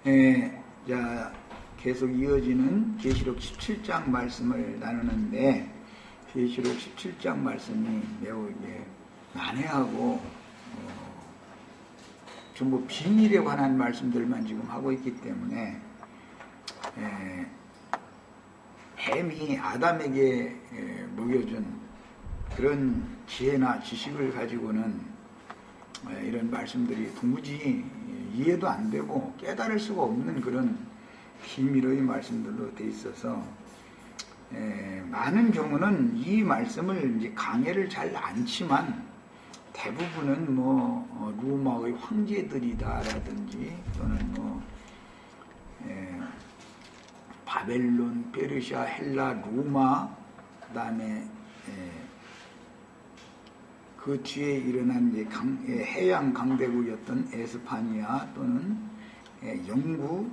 자, 계속 이어지는 계시록 17장 말씀을 나누는데, 계시록 17장 말씀이 매우 난해하고 전부 비밀에 관한 말씀들만 지금 하고 있기 때문에 뱀이 아담에게 먹여준 그런 지혜나 지식을 가지고는 이런 말씀들이 도무지 이해도 안 되고 깨달을 수가 없는 그런 비밀의 말씀들로 돼 있어서 많은 경우는 이 말씀을 이제 강해를 잘 않지만 대부분은 로마의 황제들이다라든지 또는 바벨론, 페르시아, 헬라, 로마, 그다음에 그 뒤에 일어난 이제 해양 강대국이었던 에스파니아 또는 영국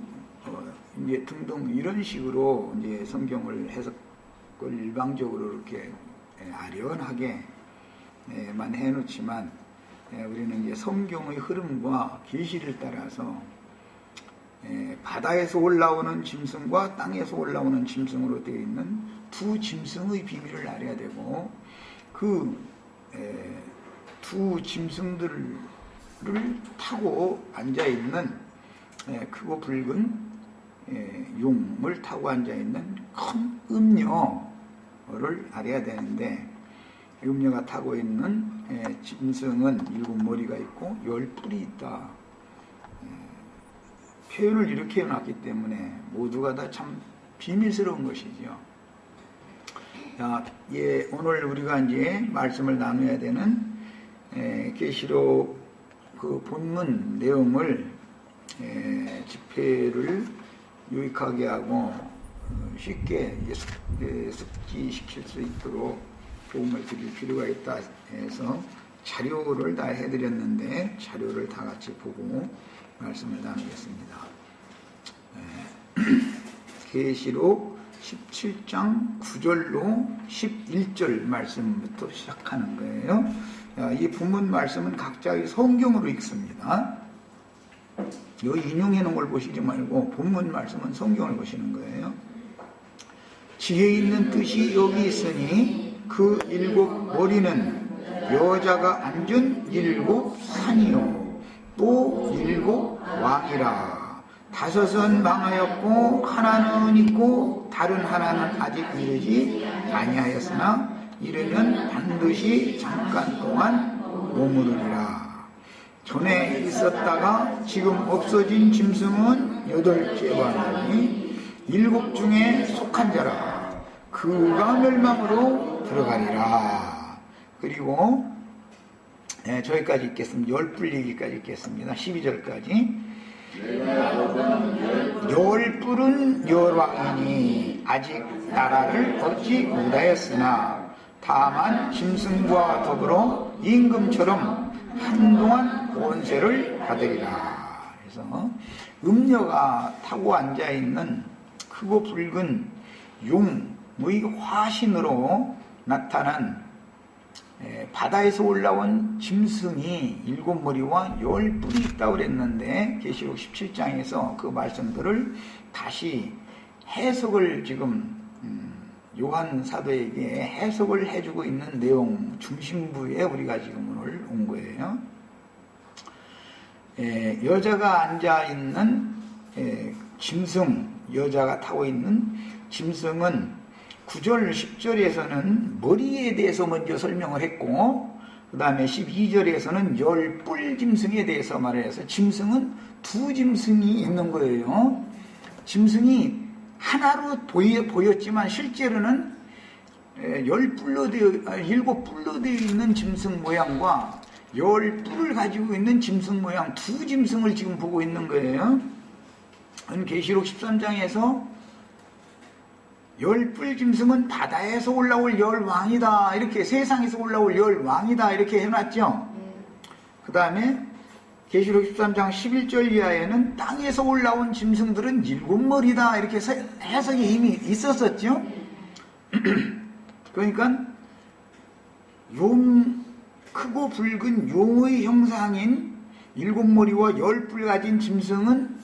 이제 등등 이런 식으로 이제 성경을 해석을 일방적으로 이렇게 아련하게만 해놓지만 우리는 이제 성경의 흐름과 계시를 따라서 바다에서 올라오는 짐승과 땅에서 올라오는 짐승으로 되어 있는 두 짐승의 비밀을 알아야 되고 그 두 짐승들을 타고 앉아있는 크고 붉은 용을 타고 앉아있는 큰 음녀를 알아야 되는데 음녀가 타고 있는 짐승은 7머리가 있고 10뿔이 있다. 표현을 이렇게 해놨기 때문에 모두가 다 참 비밀스러운 것이죠. 자, 오늘 우리가 이제 말씀을 나눠야 되는 계시록 그 본문 내용을 집회를 유익하게 하고 쉽게 숙지시킬 수 있도록 도움을 드릴 필요가 있다 해서 자료를 다 해드렸는데 자료를 다 같이 보고 말씀을 나누겠습니다. 계시록 17장 9절로 11절 말씀부터 시작하는 거예요. 이 본문 말씀은 각자의 성경으로 읽습니다. 여기 인용해 놓은 걸 보시지 말고 본문 말씀은 성경을 보시는 거예요. 지혜 있는 뜻이 여기 있으니 그 7머리는 여자가 앉은 7산이요 또 7왕이라. 5은 망하였고 하나는 있고 다른 하나는 아직 이르지 아니하였으나 이르면 반드시 잠깐 동안 머무르리라. 전에 있었다가 지금 없어진 짐승은 8째 왕이니 7 중에 속한 자라. 그가 멸망으로 들어가리라. 그리고 저기까지 읽겠습니다. 10뿔 얘기까지 읽겠습니다. 12절까지. 10뿔은 열왕이니 아직 나라를 얻지 못하였으나 다만 짐승과 더불어 임금처럼 한동안 권세를 받으리라. 그래서 음녀가 타고 앉아있는 크고 붉은 용의 화신으로 나타난 바다에서 올라온 짐승이 7머리와 10뿔이 있다고 그랬는데 계시록 17장에서 그 말씀들을 다시 해석을 지금 요한 사도에게 해석을 해주고 있는 내용 중심부에 우리가 지금 오늘 온 거예요. 여자가 앉아있는 짐승, 여자가 타고 있는 짐승은 9절, 10절에서는 머리에 대해서 먼저 설명을 했고 그 다음에 12절에서는 10뿔 짐승에 대해서 말을 해서 짐승은 두 짐승이 있는 거예요. 짐승이 하나로 보였지만 실제로는 7뿔로 되어 있는 짐승 모양과 10뿔을 가지고 있는 짐승 모양 두 짐승을 지금 보고 있는 거예요. 계시록 13장에서 10뿔 짐승은 바다에서 올라올 10왕이다. 이렇게 세상에서 올라올 10왕이다. 이렇게 해놨죠. 그 다음에 계시록 13장 11절 이하에는 땅에서 올라온 짐승들은 7머리다. 이렇게 해석이 이미 있었었죠. 그러니까 크고 붉은 용의 형상인 7머리와 10뿔 가진 짐승은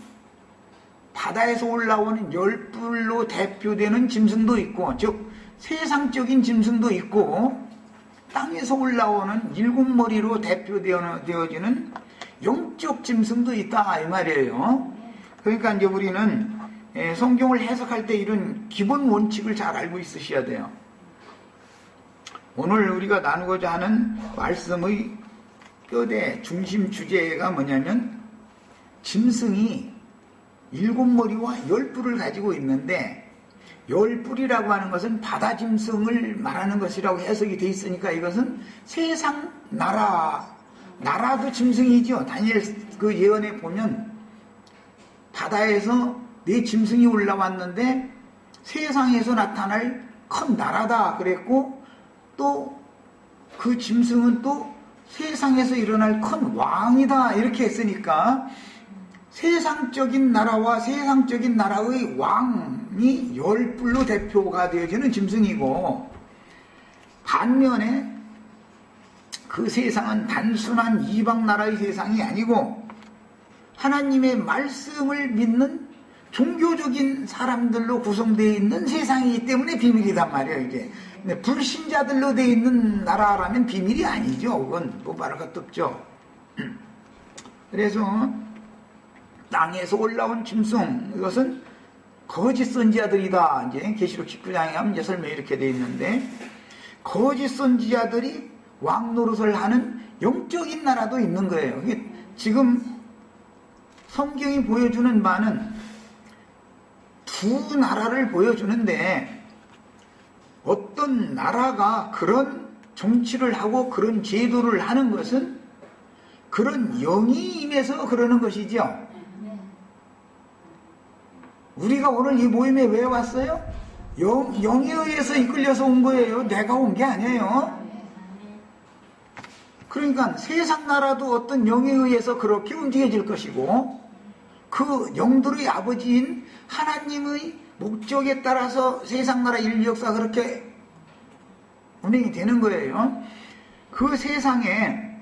바다에서 올라오는 열불로 대표되는 짐승도 있고, 즉 세상적인 짐승도 있고, 땅에서 올라오는 일곱 머리로 대표되어지는 영적 짐승도 있다 이 말이에요. 그러니까 이제 우리는 성경을 해석할 때 이런 기본 원칙을 잘 알고 있으셔야 돼요. 오늘 우리가 나누고자 하는 말씀의 뼈대 중심 주제가 뭐냐면 짐승이 일곱 머리와 열 뿔을 가지고 있는데, 열 뿔이라고 하는 것은 바다 짐승을 말하는 것이라고 해석이 돼 있으니까 이것은 세상 나라도 짐승이죠. 다니엘 그 예언에 보면 바다에서 네 짐승이 올라왔는데 세상에서 나타날 큰 나라다 그랬고, 또 그 짐승은 또 세상에서 일어날 큰 왕이다 이렇게 했으니까 세상적인 나라와 세상적인 나라의 왕이 열불로 대표가 되어지는 짐승이고, 반면에 그 세상은 단순한 이방 나라의 세상이 아니고 하나님의 말씀을 믿는 종교적인 사람들로 구성되어 있는 세상이기 때문에 비밀이단 말이에요. 이게 불신자들로 되어 있는 나라라면 비밀이 아니죠. 그건 뭐 말할 것도 없죠. 그래서 땅에서 올라온 짐승, 이것은 거짓 선지자들이다. 이제 계시록 19장에 하면 이제 설명이 이렇게 되어 있는데, 거짓 선지자들이 왕 노릇을 하는 영적인 나라도 있는 거예요. 지금 성경이 보여주는 바는 두 나라를 보여주는데, 어떤 나라가 그런 정치를 하고 그런 제도를 하는 것은 그런 영이 임해서 그러는 것이죠. 우리가 오늘 이 모임에 왜 왔어요? 영에 의해서 이끌려서 온 거예요. 내가 온 게 아니에요. 그러니까 세상 나라도 어떤 영에 의해서 그렇게 움직여질 것이고, 그 영들의 아버지인 하나님의 목적에 따라서 세상 나라 인류 역사가 그렇게 운행이 되는 거예요. 그 세상에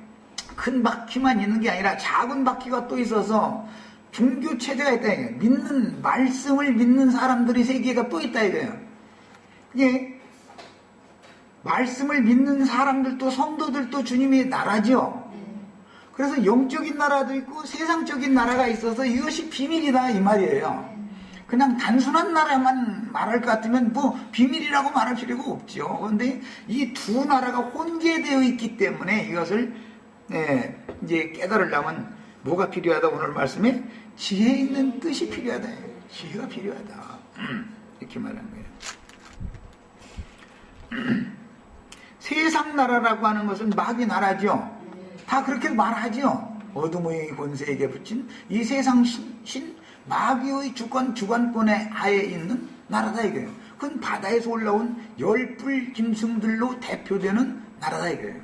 큰 바퀴만 있는 게 아니라 작은 바퀴가 또 있어서 종교 체제가 있다 이거예요. 믿는 말씀을 믿는 사람들의 세계가 또 있다 이거예요. 이게 말씀을 믿는 사람들도 성도들도 주님의 나라죠. 그래서 영적인 나라도 있고 세상적인 나라가 있어서 이것이 비밀이다 이 말이에요. 그냥 단순한 나라만 말할 것 같으면 뭐 비밀이라고 말할 필요가 없죠. 그런데 이 두 나라가 혼재되어 있기 때문에 이것을 이제 깨달으려면 뭐가 필요하다? 오늘 말씀에 지혜 있는 뜻이 필요하다. 지혜가 필요하다. 이렇게 말하는 거예요. 세상 나라라고 하는 것은 마귀 나라죠. 다 그렇게 말하죠. 어둠의 권세에게 붙인 이 세상 신 마귀의 주관권에 하에 있는 나라다 이거예요. 그건 바다에서 올라온 열불 짐승들로 대표되는 나라다 이거예요.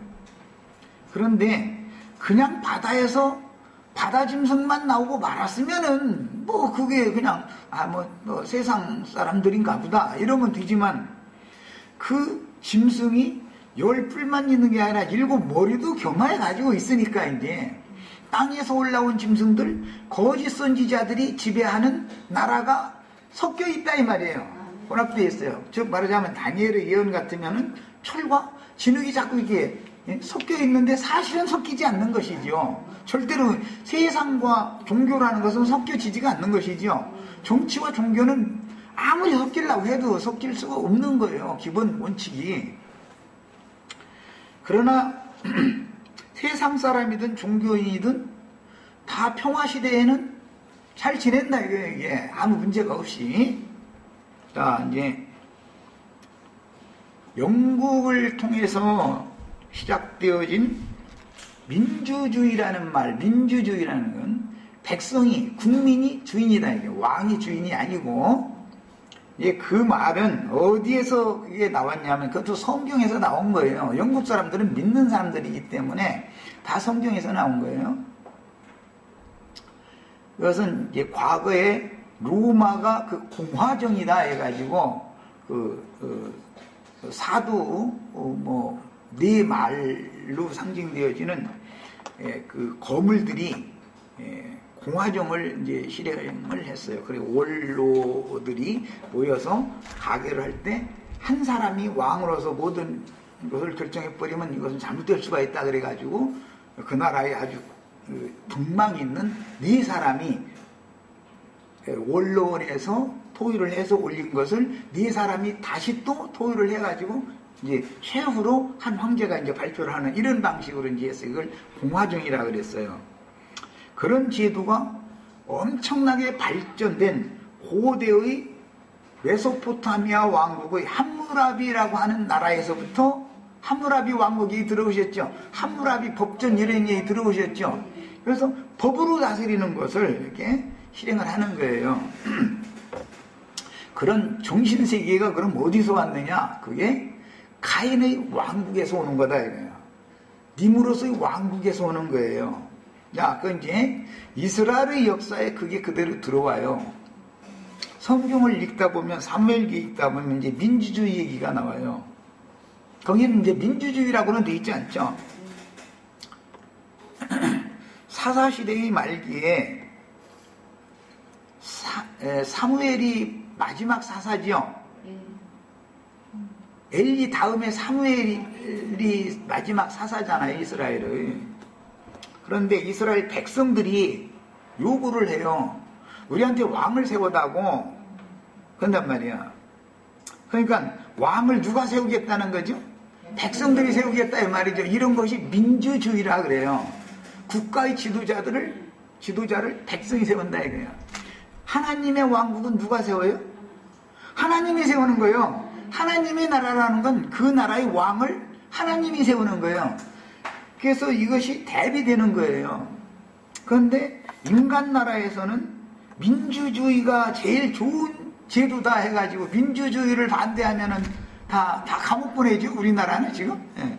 그런데 그냥 바다에서 바다 짐승만 나오고 말았으면은 뭐 그게 그냥 뭐 세상 사람들인가 보다 이러면 되지만, 그 짐승이 열뿔만 있는 게 아니라 일곱 머리도 겸하여 가지고 있으니까 이제 땅에서 올라온 짐승들, 거짓 선지자들이 지배하는 나라가 섞여 있다 이 말이에요. 혼합되어 있어요. 즉 말하자면 다니엘의 예언 같으면은 철과 진흙이 자꾸 이렇게 섞여 있는데 사실은 섞이지 않는 것이죠. 절대로 세상과 종교라는 것은 섞여지지가 않는 것이죠. 정치와 종교는 아무리 섞이려고 해도 섞일 수가 없는 거예요. 기본 원칙이. 그러나 세상 사람이든 종교인이든 다 평화시대에는 잘 지낸다 이게 아무 문제가 없이. 자, 이제 영국을 통해서 시작되어진 민주주의라는 말, 민주주의라는 건 백성이, 국민이 주인이다 이게, 왕이 주인이 아니고, 이제 그 말은 어디에서 그게 나왔냐면 그것도 성경에서 나온 거예요. 영국 사람들은 믿는 사람들이기 때문에 다 성경에서 나온 거예요. 그것은 이제 과거에 로마가 그 공화정이다 해가지고 사두 네 말로 상징되어지는 그 거물들이 공화정을 이제 실행을 했어요. 그리고 원로들이 모여서 가결을 할 때 한 사람이 왕으로서 모든 것을 결정해버리면 이것은 잘못될 수가 있다 그래가지고 그 나라에 아주 등망 있는 네 사람이 원로원에서 토의를 해서 올린 것을 네 사람이 다시 또 토의를 해가지고 이제 최후로 한 황제가 이제 발표를 하는 이런 방식으로 이제 해서 이걸 공화정이라 그랬어요. 그런 제도가 엄청나게 발전된 고대의 메소포타미아 왕국의 함무라비라고 하는 나라에서부터 함무라비 왕국이 들어오셨죠. 함무라비 법전 여령이 들어오셨죠. 그래서 법으로 다스리는 것을 이렇게 실행을 하는 거예요. 그런 정신세계가 그럼 어디서 왔느냐? 그게 가인의 왕국에서 오는 거다 이거예요. 님으로서의 왕국에서 오는 거예요. 자, 그 이제 이스라엘의 역사에 그게 그대로 들어와요. 성경을 읽다 보면 사무엘기 읽다 보면 이제 민주주의 얘기가 나와요. 거기는 이제 민주주의라고는 돼 있지 않죠. 사사시대의 말기에 사무엘이 마지막 사사지요. 엘리 다음에 사무엘이 마지막 사사잖아요, 이스라엘의. 그런데 이스라엘 백성들이 요구를 해요. 우리한테 왕을 세우다고. 그런단 말이야. 그러니까 왕을 누가 세우겠다는 거죠? 백성들이 세우겠다 이 말이죠. 이런 것이 민주주의라 그래요. 국가의 지도자를 백성이 세운다 이거예요. 하나님의 왕국은 누가 세워요? 하나님이 세우는 거예요. 하나님의 나라라는 건 그 나라의 왕을 하나님이 세우는 거예요. 그래서 이것이 대비되는 거예요. 그런데 인간 나라에서는 민주주의가 제일 좋은 제도다 해가지고 민주주의를 반대하면은 다 감옥 보내죠. 우리나라는 지금. 예.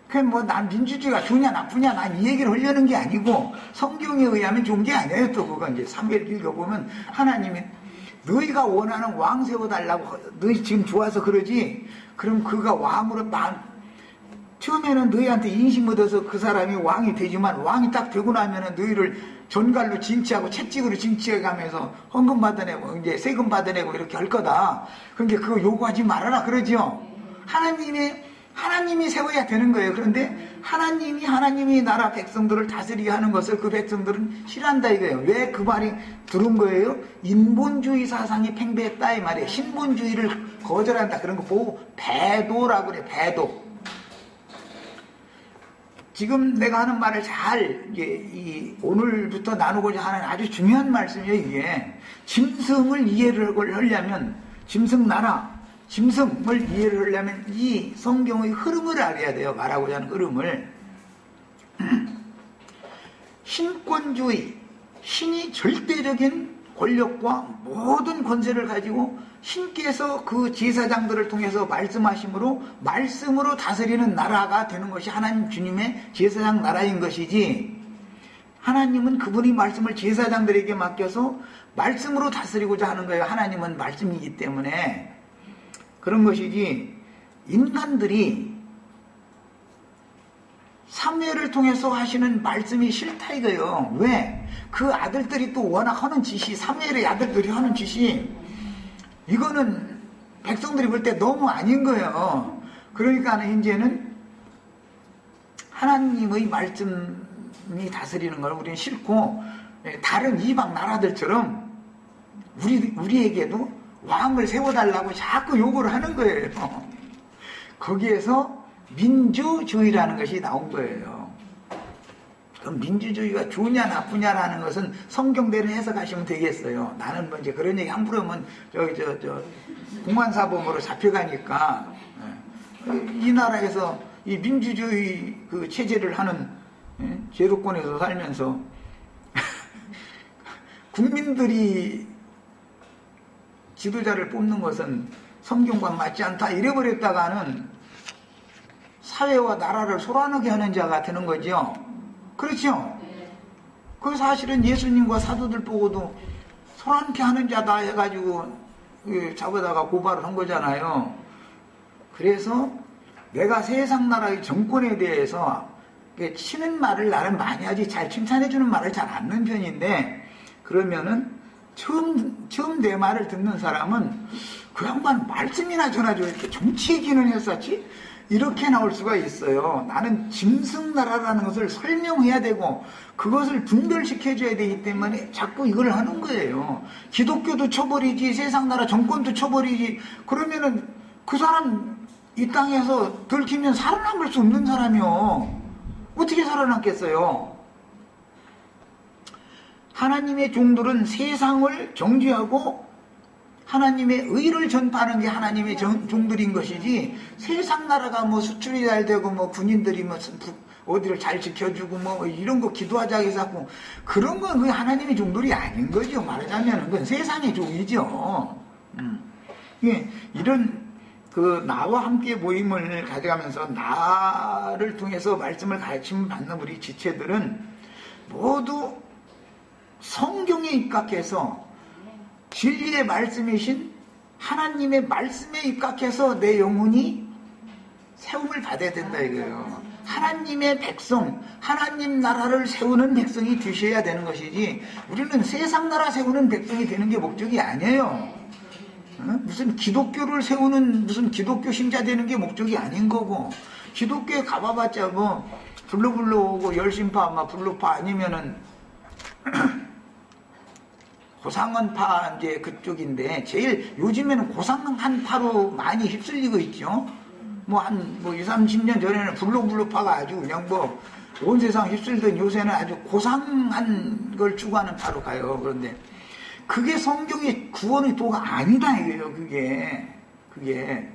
그럼 뭐 난 민주주의가 좋냐 나쁘냐 난 이 얘기를 하려는 게 아니고 성경에 의하면 좋은 게 아니에요. 또 그거 이제 사무엘 읽어보면 하나님이 너희가 원하는 왕 세워달라고 너희 지금 좋아서 그러지. 그럼 그가 왕으로 처음에는 너희한테 인식 얻어서 그 사람이 왕이 되지만 왕이 딱 되고 나면은 너희를 전갈로 징치하고 채찍으로 징치해 가면서 헌금 받아내고 이제 세금 받아내고 이렇게 할 거다. 그러니까 그거 요구하지 말아라 그러죠. 하나님이 세워야 되는 거예요. 그런데 하나님이 나라 백성들을 다스리게 하는 것을 그 백성들은 싫어한다 이거예요. 왜 그 말이 들은 거예요? 인본주의 사상이 팽배했다 이 말이에요. 신본주의를 거절한다. 그런 거 보고 배도라고 그래. 배도. 지금 내가 하는 말을 잘 오늘부터 나누고자 하는 아주 중요한 말씀이에요. 이게 짐승을 이해를 하려면 짐승을 이해를 하려면 이 성경의 흐름을 알아야 돼요. 말하고자 하는 흐름을. 신권주의, 신이 절대적인 권력과 모든 권세를 가지고 신께서 그 제사장들을 통해서 말씀으로 다스리는 나라가 되는 것이 하나님 주님의 제사장 나라인 것이지, 하나님은 그분이 말씀을 제사장들에게 맡겨서 말씀으로 다스리고자 하는 거예요. 하나님은 말씀이기 때문에 그런 것이지, 인간들이 사무엘을 통해서 하시는 말씀이 싫다 이거예요. 왜? 그 아들들이 또 워낙 하는 짓이, 사무엘의 아들들이 하는 짓이, 이거는 백성들이 볼 때 너무 아닌 거예요. 그러니까 이제는 하나님의 말씀이 다스리는 걸 우리는 싫고, 다른 이방 나라들처럼 우리에게도 왕을 세워달라고 자꾸 요구를 하는 거예요. 거기에서 민주주의라는 것이 나온 거예요. 그럼 민주주의가 좋냐 나쁘냐라는 것은 성경대로 해석하시면 되겠어요. 나는 뭐 이제 그런 얘기 함부로 하면 공안사범으로 잡혀가니까. 이 나라에서 이 민주주의 그 체제를 하는 제도권에서 살면서 국민들이 지도자를 뽑는 것은 성경과 맞지 않다 이래버렸다가는 사회와 나라를 소란하게 하는 자가 되는 거죠. 그렇죠? 그 사실은 예수님과 사도들 보고도 소란케 하는 자다 해가지고 잡아다가 고발을 한 거잖아요. 그래서 내가 세상 나라의 정권에 대해서 치는 말을 나는 많이 하지 잘 칭찬해주는 말을 잘 안 넣는 편인데, 그러면은 처음 내 말을 듣는 사람은 그 양반 말씀이나 전하죠. 이렇게 정치 얘기는 했었지? 이렇게 나올 수가 있어요. 나는 짐승나라라는 것을 설명해야 되고 그것을 분별시켜줘야 되기 때문에 자꾸 이걸 하는 거예요. 기독교도 쳐버리지, 세상나라 정권도 쳐버리지. 그러면은 그 사람 이 땅에서 들키면 살아남을 수 없는 사람이요. 어떻게 살아남겠어요? 하나님의 종들은 세상을 정죄하고 하나님의 의를 전파하는 게 하나님의 종들인 것이지, 세상 나라가 뭐 수출이 잘 되고 뭐 군인들이 뭐 어디를 잘 지켜주고 뭐 이런 거 기도하자고 해서 자꾸 그런 건 그 하나님의 종들이 아닌 거죠. 말하자면 그건 세상의 종이죠. 이런 그 나와 함께 모임을 가져가면서 나를 통해서 말씀을 가르침을 받는 우리 지체들은 모두 성경에 입각해서 진리의 말씀이신 하나님의 말씀에 입각해서 내 영혼이 세움을 받아야 된다 이거예요. 하나님의 백성, 하나님 나라를 세우는 백성이 되셔야 되는 것이지, 우리는 세상 나라 세우는 백성이 되는 게 목적이 아니에요. 무슨 기독교를 세우는 무슨 기독교 신자 되는 게 목적이 아닌 거고, 기독교에 가봐봤자 뭐 불로불로고 열심파 막 불로파 아니면은 고상한파 이제 그쪽인데, 제일 요즘에는 고상한파로 많이 휩쓸리고 있죠. 뭐 20, 30년 전에는 불로파가 아주 그냥 뭐 온 세상 휩쓸던, 요새는 아주 고상한 걸 추구하는 파로 가요. 그런데 그게 성경의 구원의 도가 아니다 이거예요. 그게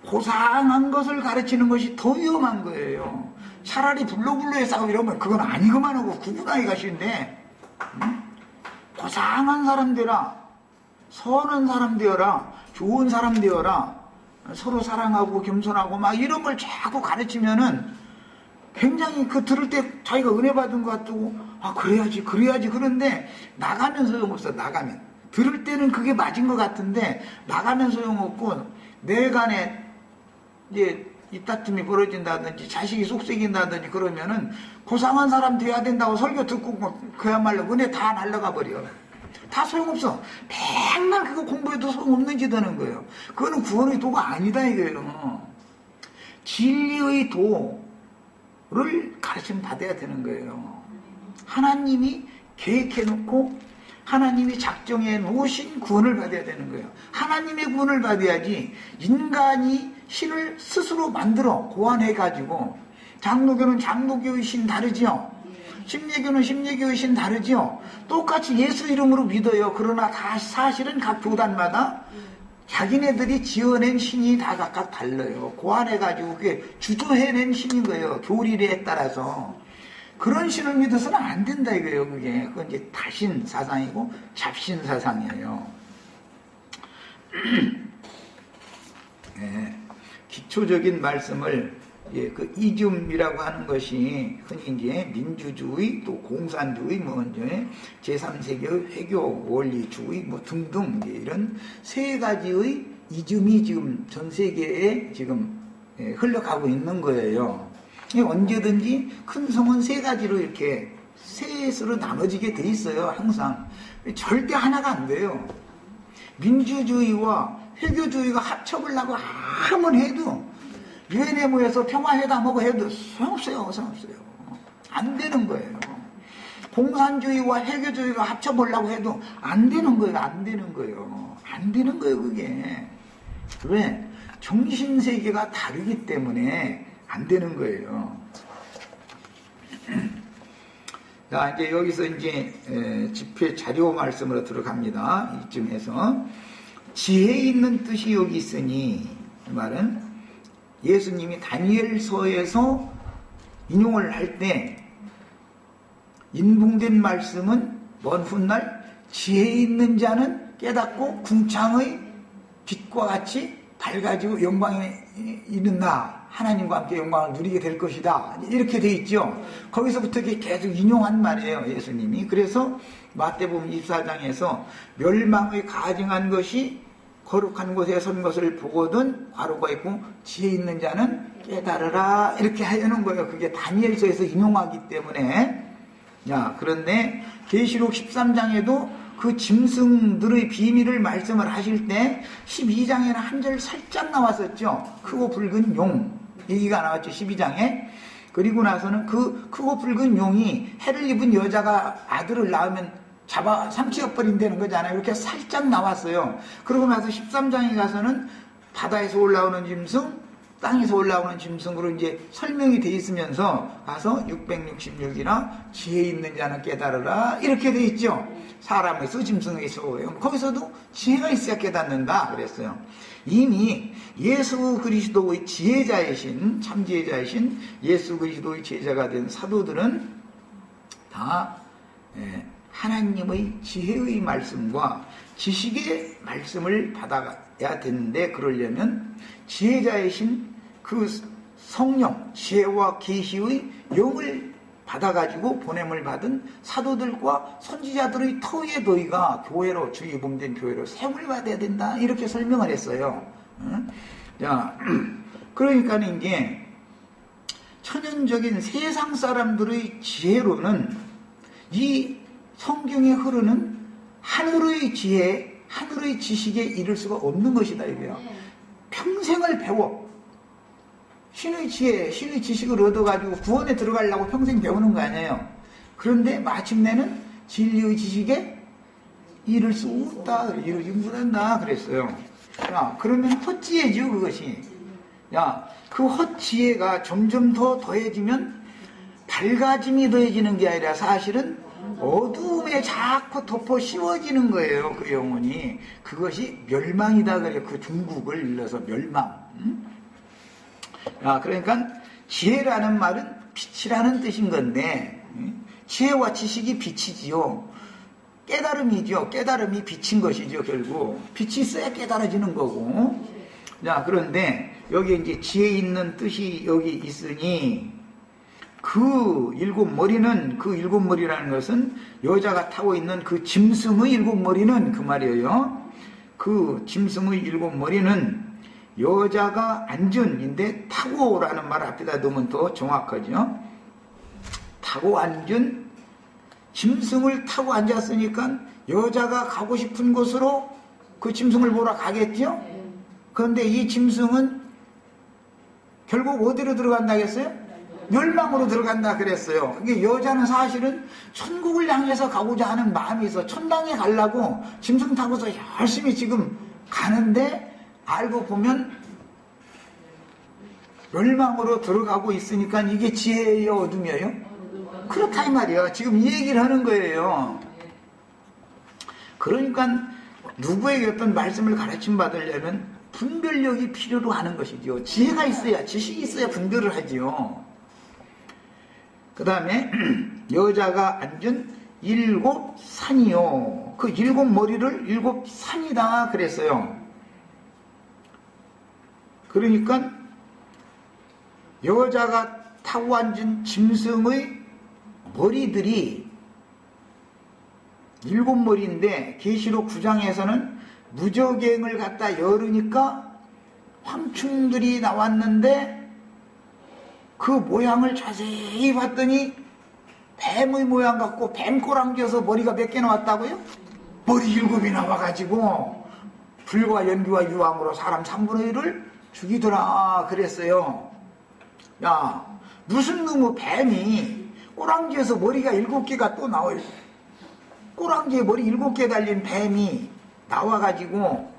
고상한 것을 가르치는 것이 더 위험한 거예요. 차라리 불로에 싸우고 이러면 그건 아니고만 하고 구분하기가 쉬운데, 고상한 사람 되라, 선한 사람 되어라, 좋은 사람 되어라, 서로 사랑하고 겸손하고 막 이런 걸 자꾸 가르치면은 굉장히 그 들을 때 자기가 은혜 받은 것 같고, 아 그래야지 그런데 나가면 소용없어. 나가면 들을 때는 그게 맞은 것 같은데 나가면 소용없고, 내 간에 이제 입다툼이 벌어진다든지 자식이 속썩인다든지 그러면은 고상한 사람 돼야 된다고 설교 듣고 그야말로 은혜 다 날라가 버려. 다 소용없어. 맨날 그거 공부해도 소용없는 짓 하는 거예요. 그거는 구원의 도가 아니다 이거예요. 진리의 도를 가르침 받아야 되는 거예요. 하나님이 계획해놓고 하나님이 작정해 놓으신 구원을 받아야 되는 거예요. 하나님의 구원을 받아야지 인간이 신을 스스로 만들어 고안해가지고, 장로교는 장로교의 신 다르죠. 심예교는 심예교의 신 다르죠. 똑같이 예수 이름으로 믿어요. 그러나 다 사실은 각 교단마다 자기네들이 지어낸 신이 다 각각 달라요. 고안해가지고 그게 주도해낸 신인 거예요. 교리에 따라서. 그런 신을 믿어서는 안 된다 이거예요. 그건 이제 다신 사상이고 잡신 사상이에요. 네. 기초적인 말씀을, 그 이즘이라고 하는 것이 흔히 이제 민주주의, 또 공산주의, 뭐 이제 제3세계의 회교 원리주의 뭐 등등 이런 세 가지의 이즘이 지금 전 세계에 지금 흘러가고 있는 거예요. 언제든지 큰 성은 세 가지로 이렇게 셋으로 나눠지게 돼 있어요. 항상 절대 하나가 안 돼요. 민주주의와 회교주의가 합쳐보려고 아무리 해도, 유엔에 모여서 평화회담하고 해도 소용없어요. 안 되는 거예요. 공산주의와 회교주의가 합쳐보려고 해도 안 되는 거예요. 안 되는 거예요, 그게. 왜? 정신세계가 다르기 때문에 안 되는 거예요. 자, 이제 여기서 이제 집회 자료 말씀으로 들어갑니다. 이쯤에서 지혜 있는 뜻이 여기 있으니, 이 말은 예수님이 다니엘서에서 인용을 할 때 인봉된 말씀은 먼 훗날 지혜 있는 자는 깨닫고 궁창의 빛과 같이 밝아지고 영광에 이른 나, 하나님과 함께 영광을 누리게 될 것이다. 이렇게 돼 있죠. 거기서부터 계속 인용한 말이에요, 예수님이. 그래서 마태복음 24장에서 멸망의 가증한 것이 거룩한 곳에 선 것을 보거든 괄호가 있고 지혜 있는 자는 깨달으라 이렇게 하려는 거예요. 그게 다니엘서에서 인용하기 때문에. 자, 그런데 계시록 13장에도 그 짐승들의 비밀을 말씀을 하실 때 12장에는 한 절 살짝 나왔었죠. 크고 붉은 용 얘기가 나왔죠. 12장에. 그리고 나서는 그 크고 붉은 용이 해를 입은 여자가 아들을 낳으면 잡아 삼치어버린다는 거잖아요. 이렇게 살짝 나왔어요. 그러고 나서 13장에 가서는 바다에서 올라오는 짐승, 땅에서 올라오는 짐승으로 이제 설명이 돼 있으면서 가서 666이나 지혜 있는 자는 깨달으라 이렇게 돼 있죠. 사람에서 짐승에서 거기서도 지혜가 있어야 깨닫는다 그랬어요. 이미 예수 그리스도의 지혜자이신 참지혜자이신 예수 그리스도의 제자가 된 사도들은 다 하나님의 지혜의 말씀과 지식의 말씀을 받아야 되는데, 그러려면 지혜자이신 그 성령, 지혜와 계시의 영을 받아가지고 보냄을 받은 사도들과 선지자들의 터의 도의가 교회로, 주의 몸된 교회로 세움을 받아야 된다 이렇게 설명을 했어요. 자, 그러니까 이게 천연적인 세상 사람들의 지혜로는 이 성경에 흐르는 하늘의 지혜, 하늘의 지식에 이를 수가 없는 것이다 이거예요. 평생을 배워 신의 지혜, 신의 지식을 얻어가지고 구원에 들어가려고 평생 배우는 거 아니에요. 그런데 마침내는 진리의 지식에 이를 수 없다, 이루지 못한다 그랬어요. 야, 그러면 헛지혜죠 그것이. 야, 그 헛지혜가 점점 더 더해지면 밝아짐이 더해지는 게 아니라 사실은 어두움에 자꾸 덮어 씌워지는 거예요. 그 영혼이. 그것이 멸망이다 그래요. 그 중국을 일러서 멸망. 그러니까 지혜라는 말은 빛이라는 뜻인 건데, 지혜와 지식이 빛이지요. 깨달음이죠. 깨달음이 빛인 것이죠. 결국 빛이 있어야 깨달아지는 거고. 자, 그런데 여기 이제 지혜 있는 뜻이 여기 있으니 그 일곱 머리라는 것은 여자가 타고 있는 그 짐승의 일곱 머리는 그 말이에요. 그 짐승의 일곱 머리는 여자가 앉은인데 타고라는 말 앞에다 놓으면 더 정확하죠. 타고 앉은 짐승을 타고 앉았으니까 여자가 가고 싶은 곳으로 그 짐승을 보러 가겠죠. 그런데 이 짐승은 결국 어디로 들어간다겠어요? 멸망으로 들어간다 그랬어요. 그게 여자는 사실은 천국을 향해서 가고자 하는 마음이 있어. 천당에 가려고 짐승 타고서 열심히 지금 가는데 알고 보면 멸망으로 들어가고 있으니까 이게 지혜예요, 어둠이에요? 그렇다 이 말이에요. 지금 이 얘기를 하는 거예요. 그러니까 누구에게 어떤 말씀을 가르침 받으려면 분별력이 필요로 하는 것이죠. 지혜가 있어야, 지식이 있어야 분별을 하지요. 그 다음에 여자가 앉은 일곱 산이요. 그 일곱 머리를 일곱 산이다 그랬어요. 그러니까 여자가 타고 앉은 짐승의 머리들이 일곱 머리인데 계시록 9장에서는 무저갱을 갖다 열으니까 황충들이 나왔는데 그 모양을 자세히 봤더니 뱀의 모양 같고 뱀 꼬랑지여서 머리가 몇 개 나왔다고요? 머리 7이 나와가지고 불과 연기와 유황으로 사람 3분의 1을 죽이더라 그랬어요. 야, 무슨 놈의 뱀이 꼬랑지에서 머리가 7개가 또 나와요. 꼬랑지에 머리 7개 달린 뱀이 나와가지고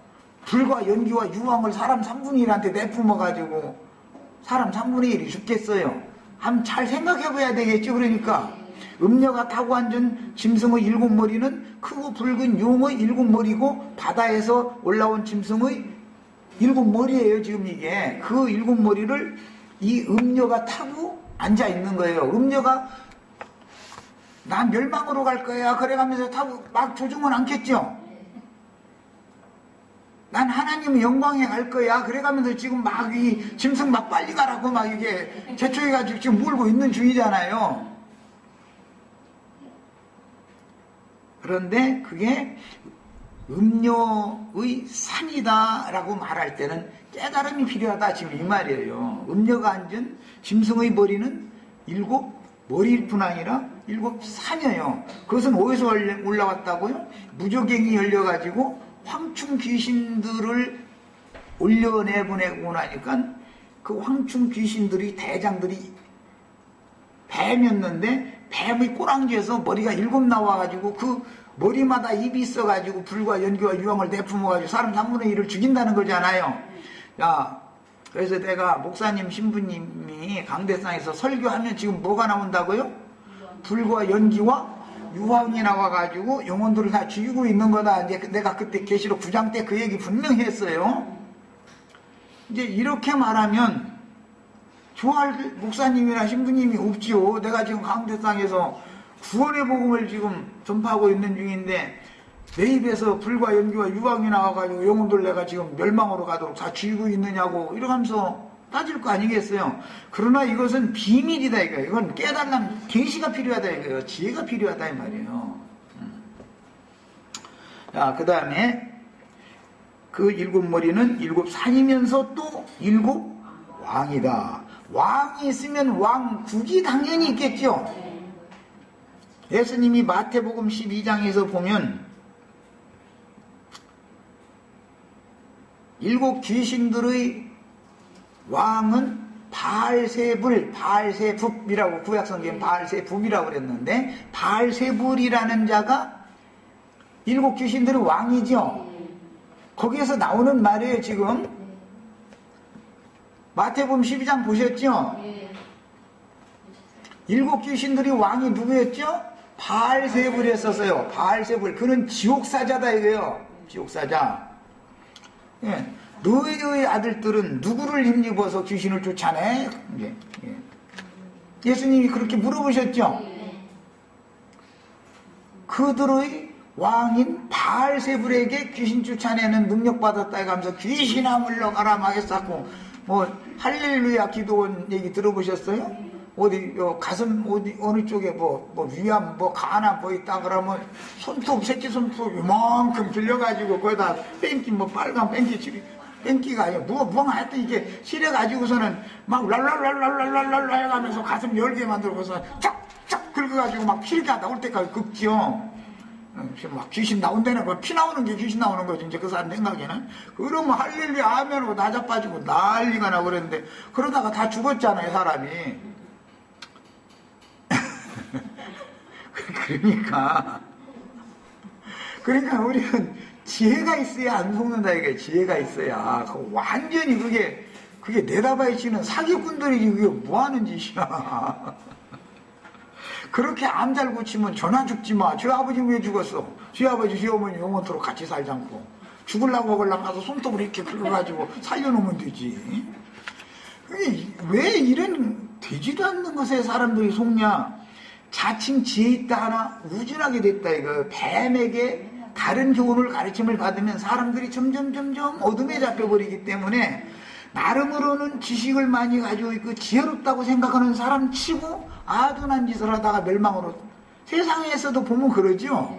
불과 연기와 유황을 사람 3분의 1한테 내뿜어가지고 사람 3분의 1이 죽겠어요. 한번 잘 생각해봐야 되겠죠. 그러니까 음녀가 타고 앉은 짐승의 7머리는 크고 붉은 용의 7머리고 바다에서 올라온 짐승의 7머리예요. 지금 이게 그 7머리를 이 음녀가 타고 앉아 있는 거예요. 음녀가 난 멸망으로 갈 거야 그래가면서 타고 막 조종은 않겠죠. 난 하나님의 영광에 갈 거야 그래가면서 지금 막 이 짐승 막 빨리 가라고 막 이게 재촉해가지고 지금 몰고 있는 중이잖아요. 그런데 그게 음녀의 산이다라고 말할 때는 깨달음이 필요하다 지금 이 말이에요. 음녀가 앉은 짐승의 머리는 7머리일 뿐 아니라 7산이에요. 그것은 어디서 올라왔다고요? 무저갱이 열려가지고 황충 귀신들을 올려내보내고 나니까 그 황충 귀신들이 대장들이 뱀이었는데 뱀의 꼬랑지에서 머리가 7 나와가지고 그 머리마다 입이 있어가지고 불과 연기와 유황을 내뿜어가지고 사람 3분의 1을 죽인다는 거잖아요. 야, 그래서 내가 목사님 신부님이 강대상에서 설교하면 지금 뭐가 나온다고요? 불과 연기와 유황이 나와가지고 영혼들을 다 죽이고 있는 거다. 이제 내가 그때 계시록 9장 때 그 얘기 분명히 했어요. 이제 이렇게 말하면 좋아할 목사님이나 신부님이 없지요. 내가 지금 강대상에서 구원의 복음을 지금 전파하고 있는 중인데 내 입에서 불과 연기와 유황이 나와가지고 영혼들 내가 지금 멸망으로 가도록 다 죽이고 있느냐고 이러면서 따질 거 아니겠어요. 그러나 이것은 비밀이다 이거예요. 이건 깨달음 계시가 필요하다 이거예요. 지혜가 필요하다 이 말이에요. 자, 그 다음에 그 7머리는 7산이면서 또 7왕이다. 왕이 있으면 왕국이 당연히 있겠죠. 예수님이 마태복음 12장에서 보면 7 귀신들의 왕은 바알세불, 바알세붑이라고 구약성경에 바알세붑이라고 그랬는데 바알세불이라는 자가 7 귀신들의 왕이죠. 거기에서 나오는 말이에요. 지금 마태복음 12장 보셨죠? 7 귀신들이 왕이 누구였죠? 바알세불이었었어요. 바알세불. 그는 지옥사자다 이거예요. 지옥사자. 예. 너희의 아들들은 누구를 힘입어서 귀신을 쫓아내? 예. 예. 예수님이 그렇게 물어보셨죠? 그들의 왕인 바알세불에게 귀신 쫓아내는 능력 받았다 해가면서 귀신아 물러가라 막 했었고, 뭐 할렐루야 기도원 얘기 들어보셨어요? 어디 가슴 어디 어느 쪽에 뭐 위암 뭐 가나 뭐 있다 그러면 손톱 새끼 손톱 이만큼 빌려가지고 거기다 뺑기 뭐 빨간 뺑기가 아니야 무엉 하여튼 이게 실해 가지고서는 막 랄랄랄랄랄랄랄 해가면서 가슴 열게 만들고서 쫙쫙 긁어가지고 막 피가 나올 때까지 긁지요. 막 귀신 나온다는 거, 피 나오는 게 귀신 나오는 거지, 이제 그 사람 생각에는. 그러면 할렐루야 하면 나 자빠지고 난리가 나고 그랬는데, 그러다가 다 죽었잖아요, 사람이. 그러니까 우리는 지혜가 있어야 안 속는다, 이게. 지혜가 있어야. 완전히 그게 내다봐야지는 사기꾼들이지, 그게 뭐 하는 짓이야. 그렇게 암 잘 고치면 전화 죽지 마. 저희 아버지 왜 죽었어? 저희 아버지, 저희 어머니 영원토록 같이 살지 않고. 죽으려고 먹으려고 가서 손톱을 이렇게 긁어가지고 살려놓으면 되지. 왜 이런 되지도 않는 것에 사람들이 속냐? 자칭 지혜 있다 하나 우준하게 됐다 이거. 뱀에게 다른 교훈을 가르침을 받으면 사람들이 점점 어둠에 잡혀버리기 때문에 나름으로는 지식을 많이 가지고 있고 지혜롭다고 생각하는 사람 치고 아둔한 짓을 하다가 멸망으로, 세상에서도 보면 그러죠.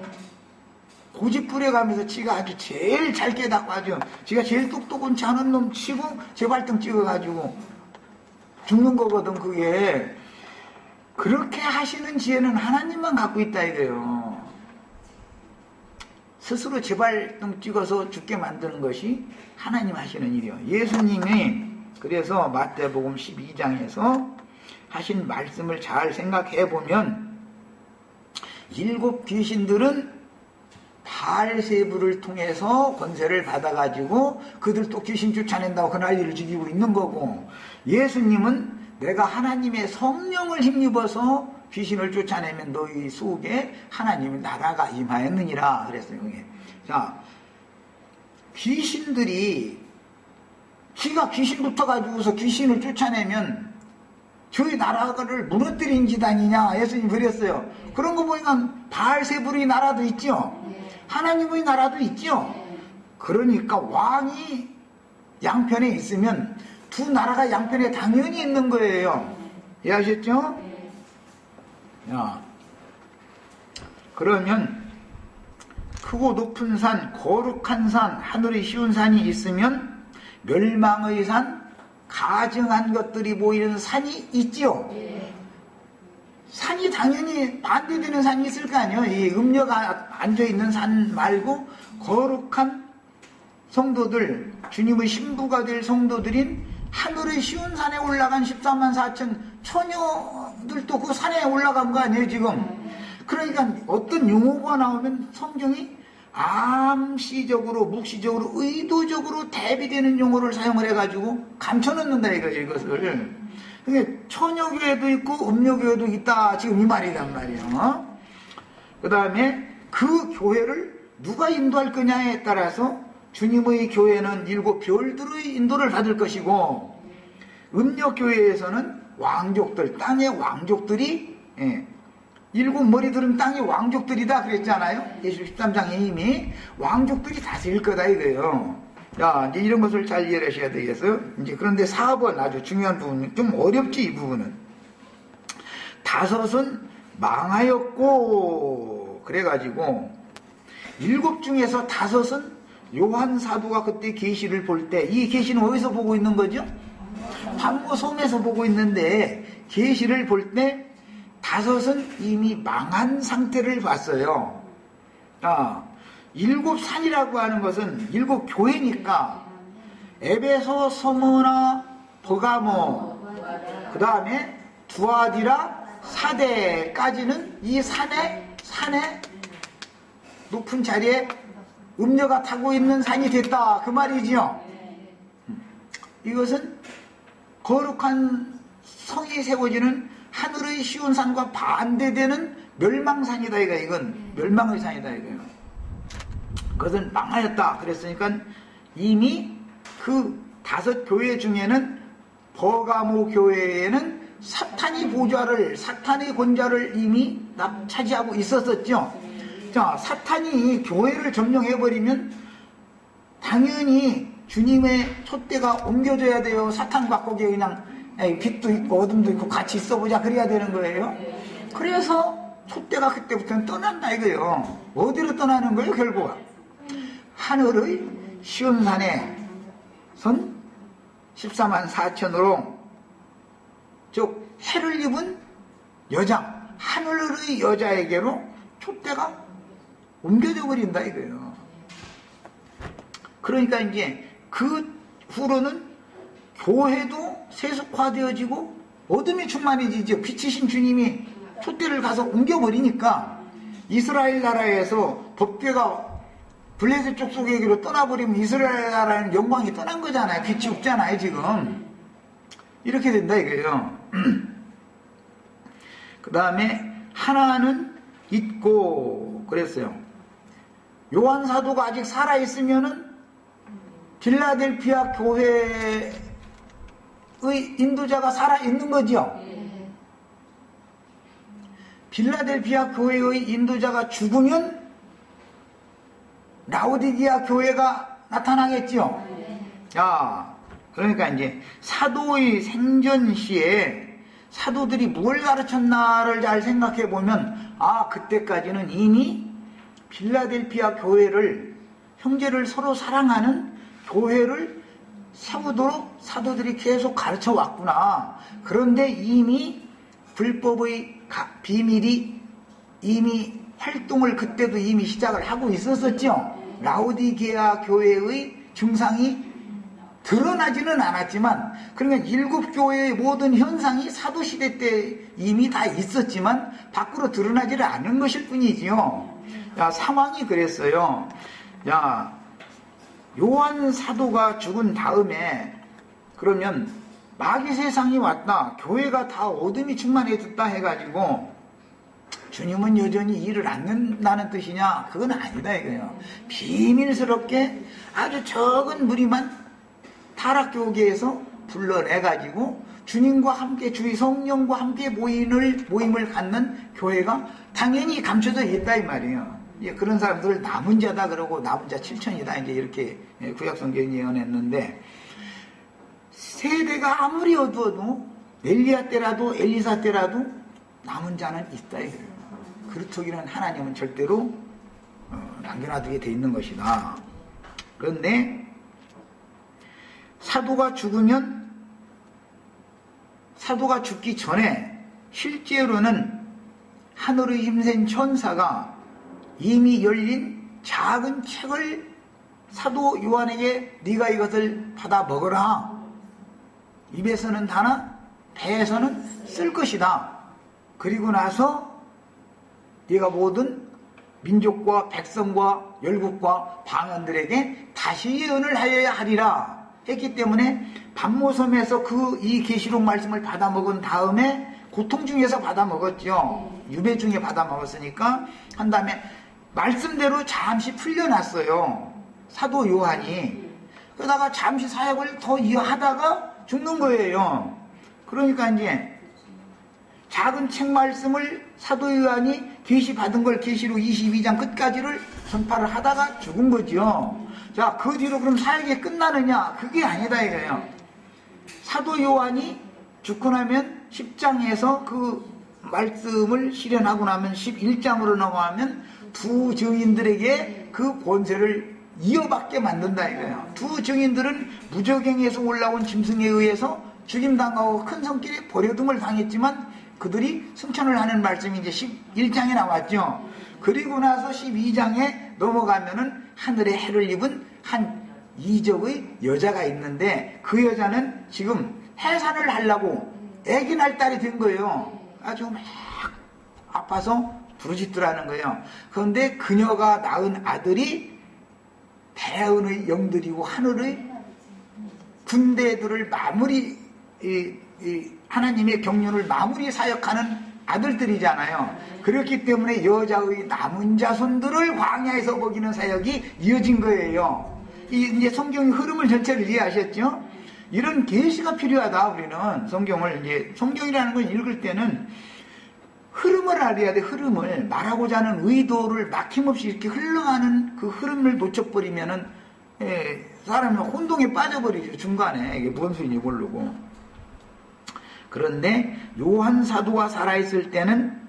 고집부려가면서 지가 아주 제일 잘 깨닫고 아주 지가 제일 똑똑한치 않은 놈 치고 재발등 찍어가지고 죽는 거거든. 그게 그렇게 하시는 지혜는 하나님만 갖고 있다 이거예요. 스스로 재발등 찍어서 죽게 만드는 것이 하나님 하시는 일이에요. 예수님이 그래서 마태복음 12장에서 하신 말씀을 잘 생각해 보면 7 귀신들은 바알세불을 통해서 권세를 받아가지고 그들 또 귀신 쫓아낸다고 그 난리를 죽이고 있는 거고, 예수님은 내가 하나님의 성령을 힘입어서 귀신을 쫓아내면 너희 속에 하나님의 나라가 임하였느니라 그랬어요. 자, 귀신들이 지가 귀신 붙어가지고서 귀신을 쫓아내면 저희 나라를 무너뜨린 짓 아니냐 예수님 그랬어요. 그런 거 보니까 바알세불의 나라도 있죠. 하나님의 나라도 있죠. 그러니까 왕이 양편에 있으면 두 나라가 양편에 당연히 있는 거예요. 이해하셨죠? 야, 그러면 크고 높은 산, 거룩한 산, 하늘이 쉬운 산이 있으면 멸망의 산, 가증한 것들이 보이는 산이 있지요. 산이 당연히 반대되는 산이 있을 거 아니에요. 이 음녀가 앉아있는 산 말고 거룩한 성도들, 주님의 신부가 될 성도들인 하늘의 쉬운 산에 올라간 14만 4천 처녀들도 그 산에 올라간 거 아니에요 지금. 그러니까 어떤 용어가 나오면 성경이 암시적으로 묵시적으로 의도적으로 대비되는 용어를 사용을 해가지고 감춰놓는다 이거죠 이것을. 그게 처녀교회도 있고 음녀교회도 있다 지금 이 말이란 말이에요. 그 다음에 그 교회를 누가 인도할 거냐에 따라서 주님의 교회는 7 별들의 인도를 받을 것이고, 음녀교회에서는 왕족들, 땅의 왕족들이 7 머리들은 땅의 왕족들이다 그랬잖아요. 예수님 13장에 이미 왕족들이 다스릴 거다 이거예요. 자, 이제 이런 것을 잘 이해를 하셔야 되겠어요. 이제 그런데 4번 아주 중요한 부분, 좀 어렵지 이 부분은. 5은 망하였고 그래가지고 7 중에서 5은 요한 사도가 그때 계시를 볼 때, 이 계시는 어디서 보고 있는 거죠? pat모 섬에서 보고 있는데 계시를 볼 때 5은 이미 망한 상태를 봤어요. 7 산이라고 하는 것은 7 교회니까 에베소, 스무나, 버가모, 그 다음에 두아디라, 사대까지는 이 산에 높은 자리에 음녀가 타고 있는 산이 됐다 그 말이지요. 이것은 거룩한 성이 세워지는 하늘의 쉬운 산과 반대되는 멸망산이다 이건 멸망의 산이다 이거예요. 그것은 망하였다 그랬으니까 이미 그 5 교회 중에는 버가모 교회에는 사탄의 권좌를 이미 차지하고 있었었죠. 자, 사탄이 교회를 점령해버리면 당연히 주님의 촛대가 옮겨져야 돼요. 사탄과 거기에 그냥 빛도 있고 어둠도 있고 같이 있어보자 그래야 되는 거예요. 그래서 촛대가 그때부터는 떠난다 이거예요. 어디로 떠나는 거예요 결국? 하늘의 쉬운 산에 선 14만 4천으로, 즉 해를 입은 여자, 하늘의 여자에게로 촛대가 옮겨져 버린다 이거예요. 그러니까 이제 그 후로는 교회도 세속화되어지고 어둠이 충만해지죠. 빛이신 주님이 촛대를 가서 옮겨버리니까 이스라엘 나라에서 법궤가 블레셋 족속에게로 떠나버리면 이스라엘 나라는 영광이 떠난 거잖아요. 빛이 없잖아요 지금. 이렇게 된다 이거예요. 그 다음에 하나는 있고 그랬어요. 요한 사도가 아직 살아있으면은 빌라델피아 교회의 인도자가 살아있는 거죠. 빌라델피아 교회의 인도자가 죽으면 라오디게아 교회가 나타나겠죠. 자, 그러니까 이제 사도의 생전 시에 사도들이 뭘 가르쳤나를 잘 생각해 보면, 그때까지는 이미 빌라델피아 교회를, 형제를 서로 사랑하는 교회를 세우도록 사도들이 계속 가르쳐 왔구나. 그런데 이미 불법의 비밀이 이미 활동을 그때도 이미 시작을 하고 있었었죠. 라오디게아 교회의 증상이 드러나지는 않았지만, 그러니까 7 교회의 모든 현상이 사도시대 때 이미 다 있었지만 밖으로 드러나지는 않은 것일 뿐이지요. 야, 상황이 그랬어요. 야, 요한 사도가 죽은 다음에 그러면 마귀 세상이 왔다, 교회가 다 어둠이 충만해졌다 해가지고 주님은 여전히 일을 안 한다는 뜻이냐? 그건 아니다 이거예요. 비밀스럽게 아주 적은 무리만 타락교계에서 불러내가지고 주님과 함께, 주의 성령과 함께 모임을 갖는 교회가 당연히 감춰져 있다 이 말이에요. 그런 사람들을 남은 자다 그러고 남은 자 7천이다 이제 이렇게 구약성경이 예언했는데, 세대가 아무리 어두워도 엘리야 때라도 엘리사 때라도 남은 자는 있다 이거예요. 그렇다기는 하나님은 절대로 남겨놔두게 돼 있는 것이다. 그런데 사도가 죽기 전에 실제로는 하늘의 힘센 천사가 이미 열린 작은 책을 사도 요한에게 네가 이것을 받아 먹어라. 입에서는 다나 배에서는 쓸 것이다. 그리고 나서 네가 모든 민족과 백성과 열국과 방언들에게 다시 예언을 하여야 하리라 했기 때문에 반모섬에서 이 계시록 말씀을 받아 먹은 다음에 고통 중에서 받아 먹었죠. 유배 중에 받아 먹었으니까 한 다음에 말씀대로 잠시 풀려났어요. 사도 요한이. 그러다가 잠시 사역을 더 이어하다가 죽는 거예요. 그러니까 이제 작은 책 말씀을 사도 요한이 계시 받은 걸 계시록 22장 끝까지를 전파를 하다가 죽은 거죠. 자, 그 뒤로 그럼 사역이 끝나느냐? 그게 아니다 이거예요. 사도 요한이 죽고 나면 10장에서 그 말씀을 실현하고 나면 11장으로 넘어가면 두 증인들에게 그 권세를 이어받게 만든다 이거예요. 두 증인들은 무저갱에서 올라온 짐승에 의해서 죽임당하고 큰 성길에 버려둠을 당했지만 그들이 승천을 하는 말씀이 이제 11장에 나왔죠. 그리고 나서 12장에 넘어가면은 하늘에 해를 입은 한 이적의 여자가 있는데 그 여자는 지금 해산을 하려고 애기 날 딸이 된 거예요. 아주 막 아파서 부르짖더라는 거예요. 그런데 그녀가 낳은 아들이 대운의 영들이고 하늘의 군대들을 마무리 하나님의 경륜을 마무리 사역하는 아들들이잖아요. 그렇기 때문에 여자의 남은 자손들을 광야에서 먹이는 사역이 이어진 거예요. 이제 성경의 흐름을 전체를 이해하셨죠? 이런 계시가 필요하다. 우리는 성경을 이제 성경이라는 걸 읽을 때는 흐름을 알아야 돼. 흐름을 말하고자 하는 의도를 막힘없이 이렇게 흘러가는 그 흐름을 놓쳐버리면은 사람은 혼동에 빠져버리죠. 중간에 이게 뭔 소리인지 모르고. 그런데 요한 사도가 살아있을 때는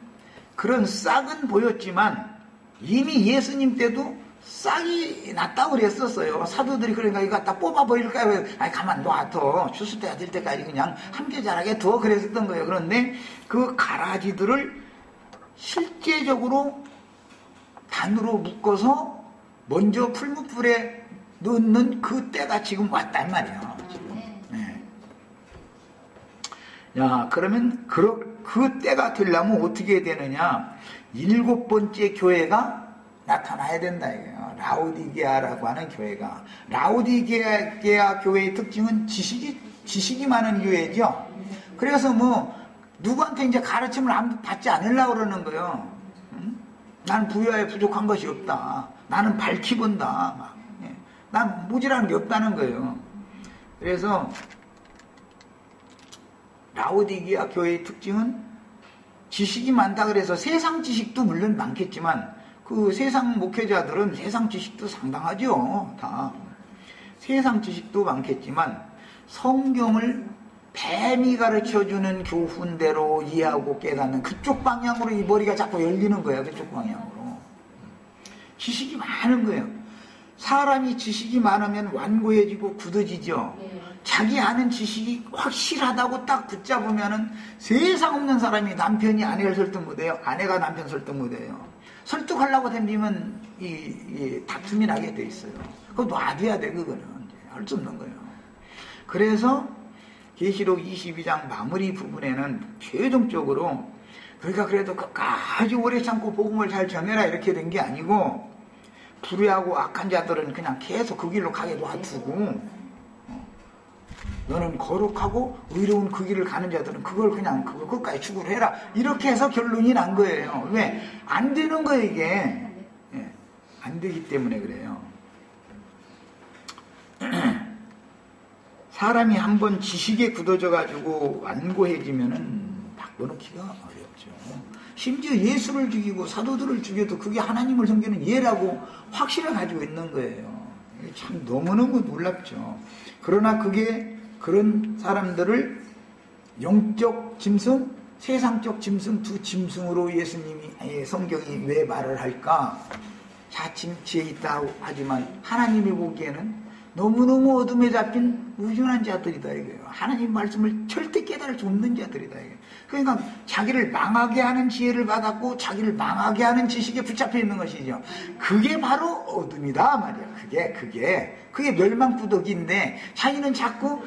그런 싹은 보였지만 이미 예수님 때도 싹이 났다고 그랬었어요. 사도들이 그러니까 이거 갖다 뽑아버릴까요? 아니 가만 놔둬. 추수 때가 될 때까지 그냥 함께 자라게 둬. 그랬었던 거예요. 그런데 그 가라지들을 실제적으로 단으로 묶어서 먼저 풀무불에 넣는 그 때가 지금 왔단 말이에요. 지금. 네. 야, 그러면 그 때가 되려면 어떻게 되느냐? 7번째 교회가 나타나야 된다 이거예요. 라오디게아라고 하는 교회가. 라오디게아 교회의 특징은 지식이 많은 교회죠. 그래서 누구한테 이제 가르침을 받지 않으려고 그러는 거예요. 응? 난 부여에 부족한 것이 없다. 나는 밝히 본다. 난 모질한 게 없다는 거예요. 그래서 라오디게아 교회의 특징은 지식이 많다 그래서 세상 지식도 물론 많겠지만 그 세상 목회자들은 세상 지식도 상당하죠. 다. 세상 지식도 많겠지만 성경을 뱀이 가르쳐주는 교훈대로 이해하고 깨닫는 그쪽 방향으로 이 머리가 자꾸 열리는 거예요. 그쪽 방향으로. 지식이 많은 거예요. 사람이 지식이 많으면 완고해지고 굳어지죠. 자기 아는 지식이 확실하다고 딱 붙잡으면은 세상 없는 사람이 남편이 아내를 설득 못해요. 아내가 남편 설득 못해요. 설득하려고 덤비면 이 다툼이 나게 돼 있어요. 그거 놔둬야 돼. 그거는 할 수 없는 거예요. 그래서 계시록 22장 마무리 부분에는 최종적으로 그러니까 그래도 끝까지 오래 참고 복음을 잘 전해라 이렇게 된 게 아니고 불의하고 악한 자들은 그냥 계속 그 길로 가게 놔두고 너는 거룩하고 의로운 그 길을 가는 자들은 그걸 그냥 그걸 끝까지 추구를 해라 이렇게 해서 결론이 난 거예요. 왜? 안 되는 거예요 이게. 안 되기 때문에 그래요. 사람이 한번 지식에 굳어져 가지고 완고해지면은 바꿔놓기가 어렵죠. 심지어 예수를 죽이고 사도들을 죽여도 그게 하나님을 섬기는 예라고 확신을 가지고 있는 거예요. 참 너무너무 놀랍죠. 그러나 그게 그런 사람들을 영적 짐승, 세상적 짐승 두 짐승으로 예수님이 성경이 왜 말을 할까? 자칭 지혜 있다고 하지만 하나님이 보기에는 너무너무 어둠에 잡힌 우준한 자들이다 이거예요. 하나님 말씀을 절대 깨달을 수 없는 자들이다 이거예요. 그러니까 자기를 망하게 하는 지혜를 받았고 자기를 망하게 하는 지식에 붙잡혀 있는 것이죠. 그게 바로 어둠이다 말이야. 그게 멸망구덕인데 자기는 자꾸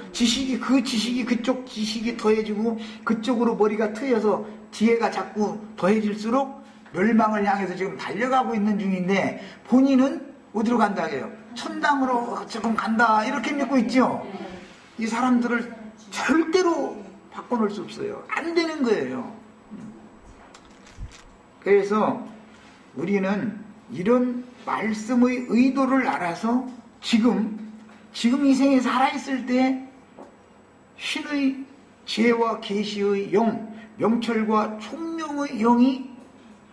그쪽 지식이 더해지고 그쪽으로 머리가 트여서 지혜가 자꾸 더해질수록 멸망을 향해서 지금 달려가고 있는 중인데 본인은 어디로 간다 해요? 천당으로 조금 간다 이렇게 믿고 있죠. 이 사람들을 절대로 바꿔놓을 수 없어요. 안 되는 거예요. 그래서 우리는 이런 말씀의 의도를 알아서 지금 이 생에 살아있을 때 신의 지혜와 계시의 영, 명철과 총명의 영이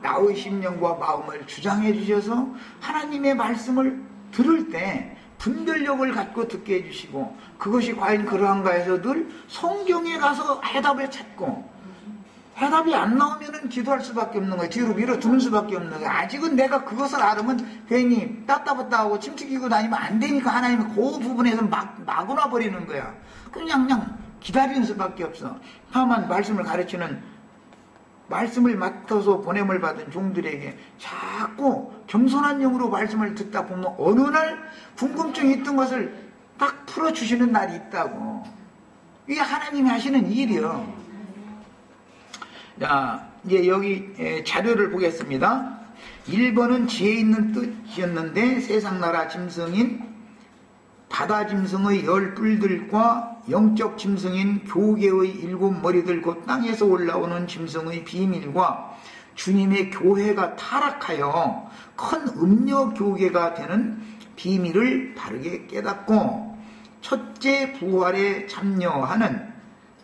나의 심령과 마음을 주장해 주셔서 하나님의 말씀을 들을 때 분별력을 갖고 듣게 해주시고 그것이 과연 그러한가 해서 늘 성경에 가서 해답을 찾고 해답이 안 나오면은 기도할 수밖에 없는 거예요. 뒤로 밀어두는 수밖에 없는 거예요. 아직은 내가 그것을 알으면 괜히 따따붙다 하고 침튀기고 다니면 안 되니까 하나님은 그 부분에서 막아놔 버리는 거야. 그냥 기다리는 수밖에 없어. 다만 말씀을 가르치는 말씀을 맡아서 보냄을 받은 종들에게 자꾸 겸손한 영으로 말씀을 듣다 보면 어느 날 궁금증이 있던 것을 딱 풀어주시는 날이 있다고. 이게 하나님이 하시는 일이요. 자, 이제 여기 자료를 보겠습니다. 1번은 지혜 있는 뜻이었는데 세상 나라 짐승인 바다 짐승의 10뿔들과 영적 짐승인 교계의 7머리들 곧 땅에서 올라오는 짐승의 비밀과 주님의 교회가 타락하여 큰 음녀 교계가 되는 비밀을 바르게 깨닫고 첫째 부활에 참여하는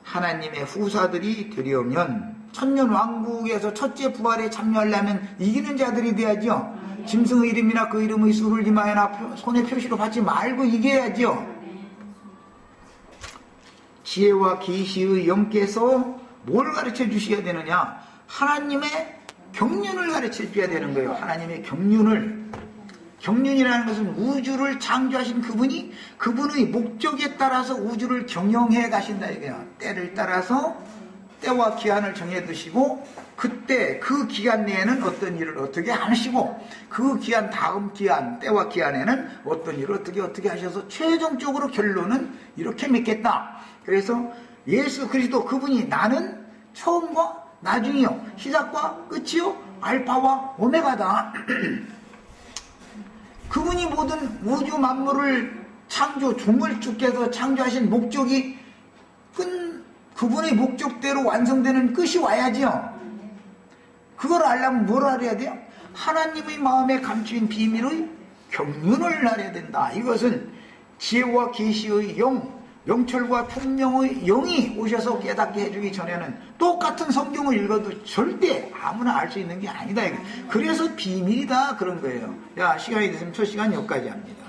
하나님의 후사들이 되려면 천년왕국에서 첫째 부활에 참여하려면 이기는 자들이 돼야죠. 짐승의 이름이나 그 이름의 수를 임하여나 손에 표시로 받지 말고 이겨야죠. 지혜와 계시의 영께서 뭘 가르쳐 주셔야 되느냐? 하나님의 경륜을 가르쳐 줘야 되는 거예요. 하나님의 경륜이라는 것은 우주를 창조하신 그분의 목적에 따라서 우주를 경영해 가신다 이거야. 때를 따라서 때와 기한을 정해 두시고 그때 그 기간 내에는 어떤 일을 어떻게 하시고 그 기한 다음 기한 때와 기한에는 어떤 일을 어떻게 하셔서 최종적으로 결론은 이렇게 맺겠다. 그래서 예수 그리스도 그분이 나는 처음과 나중이요 시작과 끝이요 알파와 오메가다. 그분이 모든 우주 만물을 창조 종을주께서 창조하신 목적이 그분의 목적대로 완성되는 끝이 와야죠. 그걸 알려면 뭘 알아야 돼요? 하나님의 마음에 감추인 비밀의 경륜을 알아야 된다. 이것은 지혜와 계시의 영, 명철과 총명의 영이 오셔서 깨닫게 해주기 전에는 똑같은 성경을 읽어도 절대 아무나 알 수 있는 게 아니다. 그래서 비밀이다 그런 거예요. 야, 시간이 됐으면 첫 시간 여기까지 합니다.